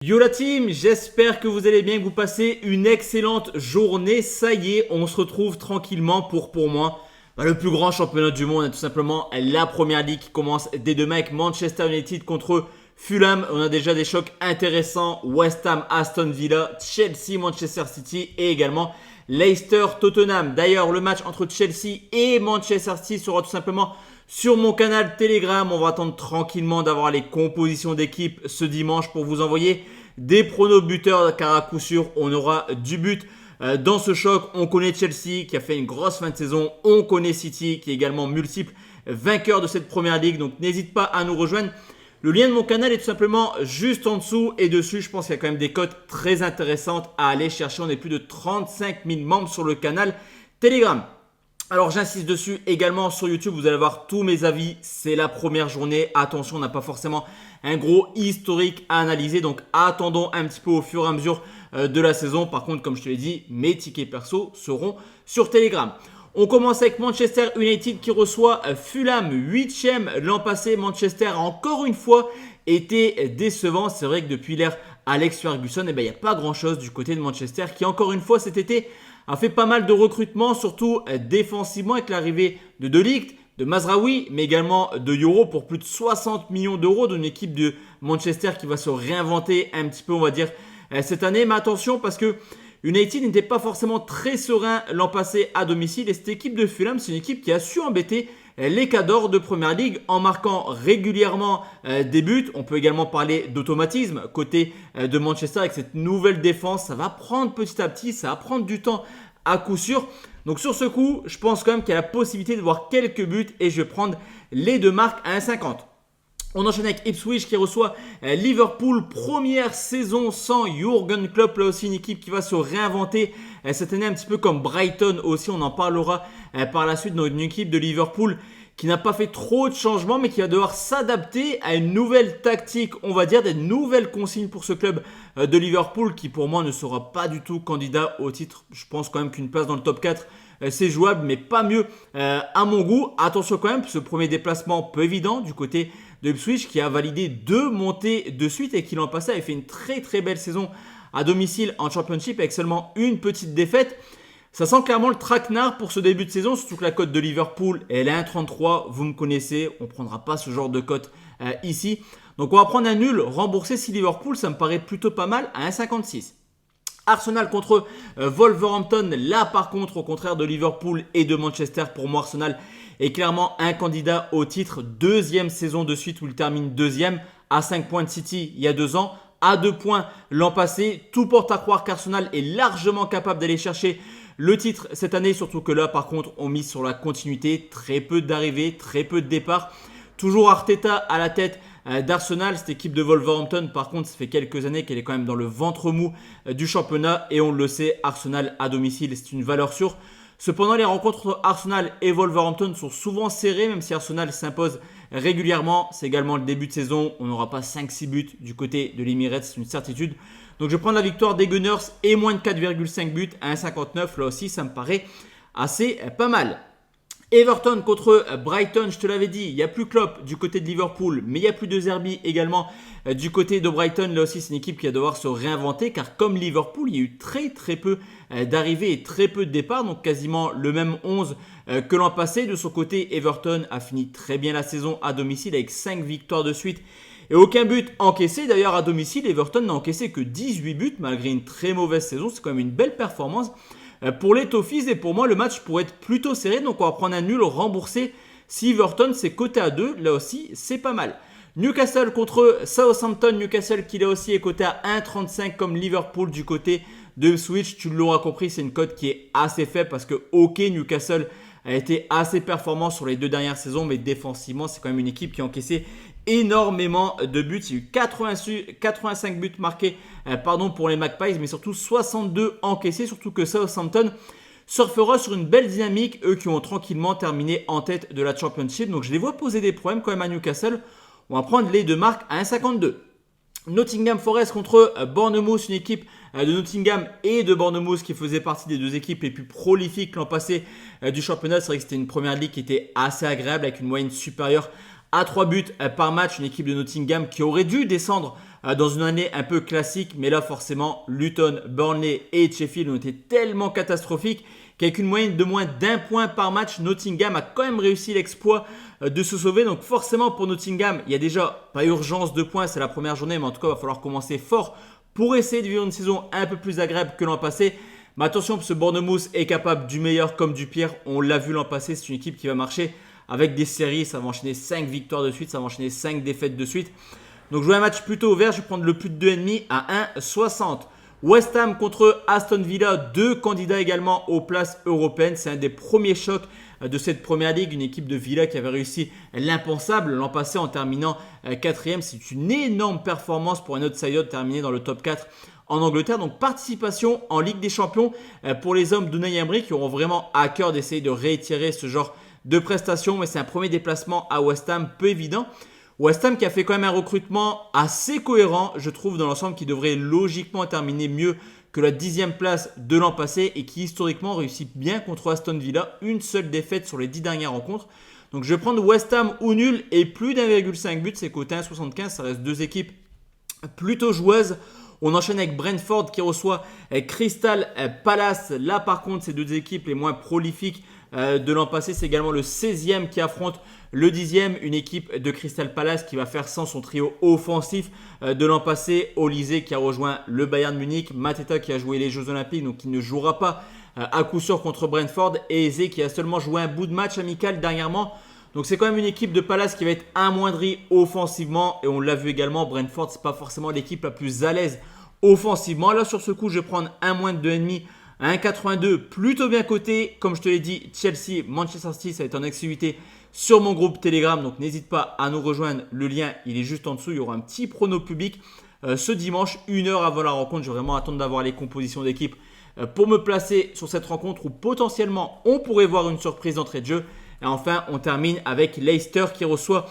Yo la team, j'espère que vous allez bien, que vous passez une excellente journée. Ça y est, on se retrouve tranquillement pour moi, le plus grand championnat du monde, tout simplement la première ligue qui commence dès demain avec Manchester United contre Fulham. On a déjà des chocs intéressants, West Ham, Aston Villa, Chelsea, Manchester City et également Leicester, Tottenham. D'ailleurs, le match entre Chelsea et Manchester City sera tout simplement sur mon canal Telegram. On va attendre tranquillement d'avoir les compositions d'équipe ce dimanche pour vous envoyer des pronos buteurs, car à coup sûr, on aura du but dans ce choc. On connaît Chelsea qui a fait une grosse fin de saison. On connaît City qui est également multiple vainqueur de cette première ligue. Donc n'hésite pas à nous rejoindre. Le lien de mon canal est tout simplement juste en dessous, et dessus, je pense qu'il y a quand même des cotes très intéressantes à aller chercher. On est plus de 35 000 membres sur le canal Telegram. Alors j'insiste dessus également sur YouTube, vous allez voir tous mes avis, c'est la première journée, attention, on n'a pas forcément un gros historique à analyser, donc attendons un petit peu au fur et à mesure de la saison. Par contre, comme je te l'ai dit, mes tickets perso seront sur Telegram. On commence avec Manchester United qui reçoit Fulham, 8e l'an passé. Manchester a encore une fois été décevant, c'est vrai que depuis l'ère Alex Ferguson, il n'y a pas grand chose du côté de Manchester qui encore une fois cet été a fait pas mal de recrutements, surtout défensivement avec l'arrivée de De Ligt, de Mazraoui, mais également de Yoro pour plus de 60 millions d'euros d'une équipe de Manchester qui va se réinventer un petit peu, on va dire, cette année. Mais attention, parce que United n'était pas forcément très serein l'an passé à domicile, et cette équipe de Fulham, c'est une équipe qui a su embêter les cadors de Première Ligue en marquant régulièrement des buts. On peut également parler d'automatisme côté de Manchester avec cette nouvelle défense. Ça va prendre petit à petit, ça va prendre du temps à coup sûr. Donc sur ce coup, je pense quand même qu'il y a la possibilité de voir quelques buts, et je vais prendre les deux marques à 1,50. On enchaîne avec Ipswich qui reçoit Liverpool, première saison sans Jürgen Klopp. Là aussi une équipe qui va se réinventer cette année, un petit peu comme Brighton aussi. On en parlera par la suite. Donc une équipe de Liverpool qui n'a pas fait trop de changements, mais qui va devoir s'adapter à une nouvelle tactique, on va dire, des nouvelles consignes pour ce club de Liverpool qui pour moi ne sera pas du tout candidat au titre. Je pense quand même qu'une place dans le top 4 c'est jouable, mais pas mieux à mon goût. Attention quand même, ce premier déplacement peu évident du côté de Ipswich qui a validé 2 montées de suite et qui l'an passé avait fait une très très belle saison à domicile en Championship avec seulement une petite défaite. Ça sent clairement le traquenard pour ce début de saison, surtout que la cote de Liverpool elle est 1,33. Vous me connaissez, on ne prendra pas ce genre de cote ici. Donc on va prendre un nul remboursé si Liverpool, ça me paraît plutôt pas mal à 1,56. Arsenal contre Wolverhampton. Là par contre, au contraire de Liverpool et de Manchester, pour moi Arsenal est clairement un candidat au titre. Deuxième saison de suite où il termine deuxième, à 5 points de City il y a 2 ans, à 2 points l'an passé. Tout porte à croire qu'Arsenal est largement capable d'aller chercher le titre cette année, surtout que là par contre on mise sur la continuité, très peu d'arrivées, très peu de départs. Toujours Arteta à la tête d'Arsenal. Cette équipe de Wolverhampton par contre, ça fait quelques années qu'elle est quand même dans le ventre mou du championnat, et on le sait, Arsenal à domicile c'est une valeur sûre. Cependant, les rencontres entre Arsenal et Wolverhampton sont souvent serrées, même si Arsenal s'impose régulièrement. C'est également le début de saison, on n'aura pas 5-6 buts du côté de l'Emirates, c'est une certitude. Donc je vais prendre la victoire des Gunners et moins de 4,5 buts à 1,59. Là aussi, ça me paraît assez pas mal. Everton contre Brighton, je te l'avais dit, il n'y a plus Klopp du côté de Liverpool, mais il n'y a plus de Zerbi également du côté de Brighton. Là aussi, c'est une équipe qui va devoir se réinventer, car comme Liverpool, il y a eu très peu d'arrivées et très peu de départs, donc quasiment le même 11 que l'an passé. De son côté, Everton a fini très bien la saison à domicile avec 5 victoires de suite et aucun but encaissé. D'ailleurs, à domicile, Everton n'a encaissé que 18 buts malgré une très mauvaise saison. C'est quand même une belle performance pour les Toffees, et pour moi le match pourrait être plutôt serré, donc on va prendre un nul remboursé si Everton c'est coté à 2. Là aussi c'est pas mal. Newcastle contre Southampton. Newcastle qui là aussi est coté à 1,35 comme Liverpool du côté de Ipswich. Tu l'auras compris, c'est une cote qui est assez faible parce que ok, Newcastle a été assez performant sur les 2 dernières saisons, mais défensivement c'est quand même une équipe qui a encaissé énormément de buts. Il y a eu 85 buts marqués pour les Magpies, mais surtout 62 encaissés, surtout que Southampton surfera sur une belle dynamique, eux qui ont tranquillement terminé en tête de la Championship. Donc je les vois poser des problèmes quand même à Newcastle. On va prendre les deux marques à 1,52. Nottingham Forest contre Bournemouth, une équipe de Nottingham et de Bournemouth qui faisait partie des 2 équipes les plus prolifiques l'an passé du championnat. C'est vrai que c'était une première ligue qui était assez agréable avec une moyenne supérieure à 3 buts par match. Une équipe de Nottingham qui aurait dû descendre dans une année un peu classique. Mais là, forcément, Luton, Burnley et Sheffield ont été tellement catastrophiques qu'avec une moyenne de moins d'un point par match, Nottingham a quand même réussi l'exploit de se sauver. Donc forcément, pour Nottingham, il y a déjà pas urgence de points, c'est la première journée, mais en tout cas, il va falloir commencer fort pour essayer de vivre une saison un peu plus agréable que l'an passé. Mais attention, parce que Bournemouth est capable du meilleur comme du pire. On l'a vu l'an passé, c'est une équipe qui va marcher avec des séries. Ça va enchaîner 5 victoires de suite, ça va enchaîner 5 défaites de suite. Donc je vois un match plutôt ouvert, je vais prendre le plus de 2,5 à 1,60. West Ham contre Aston Villa, deux candidats également aux places européennes. C'est un des premiers chocs de cette première ligue. Une équipe de Villa qui avait réussi l'impensable l'an passé en terminant 4e. C'est une énorme performance pour un outsider de terminer dans le top 4 en Angleterre. Donc participation en Ligue des Champions pour les hommes d'Unai Emery qui auront vraiment à cœur d'essayer de réitérer ce genre de prestations. Mais c'est un premier déplacement à West Ham peu évident. West Ham qui a fait quand même un recrutement assez cohérent, je trouve, dans l'ensemble, qui devrait logiquement terminer mieux que la 10e place de l'an passé et qui historiquement réussit bien contre Aston Villa. Une seule défaite sur les 10 dernières rencontres. Donc je vais prendre West Ham ou nul et plus d'1,5 but, c'est coté 1,75. Ça reste deux équipes plutôt joueuses. On enchaîne avec Brentford qui reçoit Crystal Palace. Là par contre, c'est deux équipes les moins prolifiques de l'an passé. C'est également le 16e qui affronte le 10e, une équipe de Crystal Palace qui va faire sans son trio offensif de l'an passé. Olise qui a rejoint le Bayern Munich, Mateta qui a joué les Jeux Olympiques, donc qui ne jouera pas à coup sûr contre Brentford, et Eze qui a seulement joué un bout de match amical dernièrement. Donc c'est quand même une équipe de Palace qui va être amoindrie offensivement, et on l'a vu également, Brentford c'est pas forcément l'équipe la plus à l'aise offensivement. Là sur ce coup je vais prendre un moins de 2,5 à 1,82, plutôt bien coté. Comme je te l'ai dit, Chelsea, Manchester City, ça va être en exclusivité sur mon groupe Telegram. Donc n'hésite pas à nous rejoindre. Le lien, il est juste en dessous. Il y aura un petit prono public ce dimanche, 1 heure avant la rencontre. Je vais vraiment attendre d'avoir les compositions d'équipe pour me placer sur cette rencontre où potentiellement on pourrait voir une surprise d'entrée de jeu. Et enfin, on termine avec Leicester qui reçoit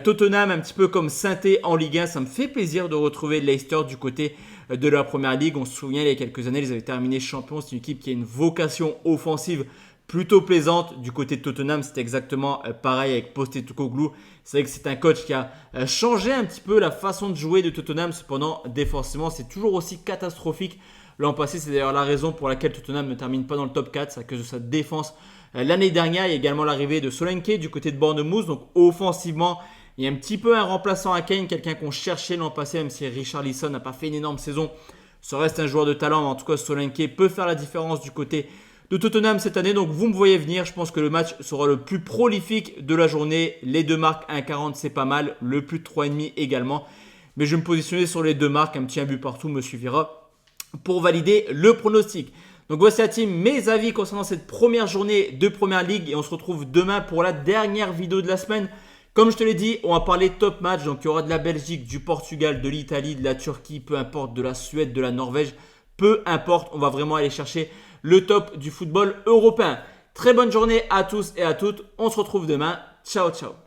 Tottenham, un petit peu comme Saint-Étienne en Ligue 1. Ça me fait plaisir de retrouver Leicester du côté de la Première Ligue. On se souvient, il y a quelques années, ils avaient terminé champions. C'est une équipe qui a une vocation offensive plutôt plaisante. Du côté de Tottenham, c'est exactement pareil avec Postecoglou. C'est vrai que c'est un coach qui a changé un petit peu la façon de jouer de Tottenham. Cependant, défensivement, c'est toujours aussi catastrophique. L'an passé, c'est d'ailleurs la raison pour laquelle Tottenham ne termine pas dans le top 4. C'est à cause de sa défense. L'année dernière, il y a également l'arrivée de Solanke du côté de Bournemouth. Donc offensivement, il y a un petit peu un remplaçant à Kane, quelqu'un qu'on cherchait l'an passé, même si Richarlison n'a pas fait une énorme saison. Ça reste un joueur de talent, mais en tout cas Solanke peut faire la différence du côté de Tottenham cette année. Donc vous me voyez venir, je pense que le match sera le plus prolifique de la journée. Les deux marques 1,40 c'est pas mal, le plus de 3,5 également. Mais je vais me positionner sur les deux marques, un petit un but partout me suffira pour valider le pronostic. Donc voici la team, mes avis concernant cette première journée de Première Ligue et on se retrouve demain pour la dernière vidéo de la semaine. Comme je te l'ai dit, on va parler top match, donc il y aura de la Belgique, du Portugal, de l'Italie, de la Turquie, peu importe, de la Suède, de la Norvège, peu importe, on va vraiment aller chercher le top du football européen. Très bonne journée à tous et à toutes, on se retrouve demain, ciao ciao.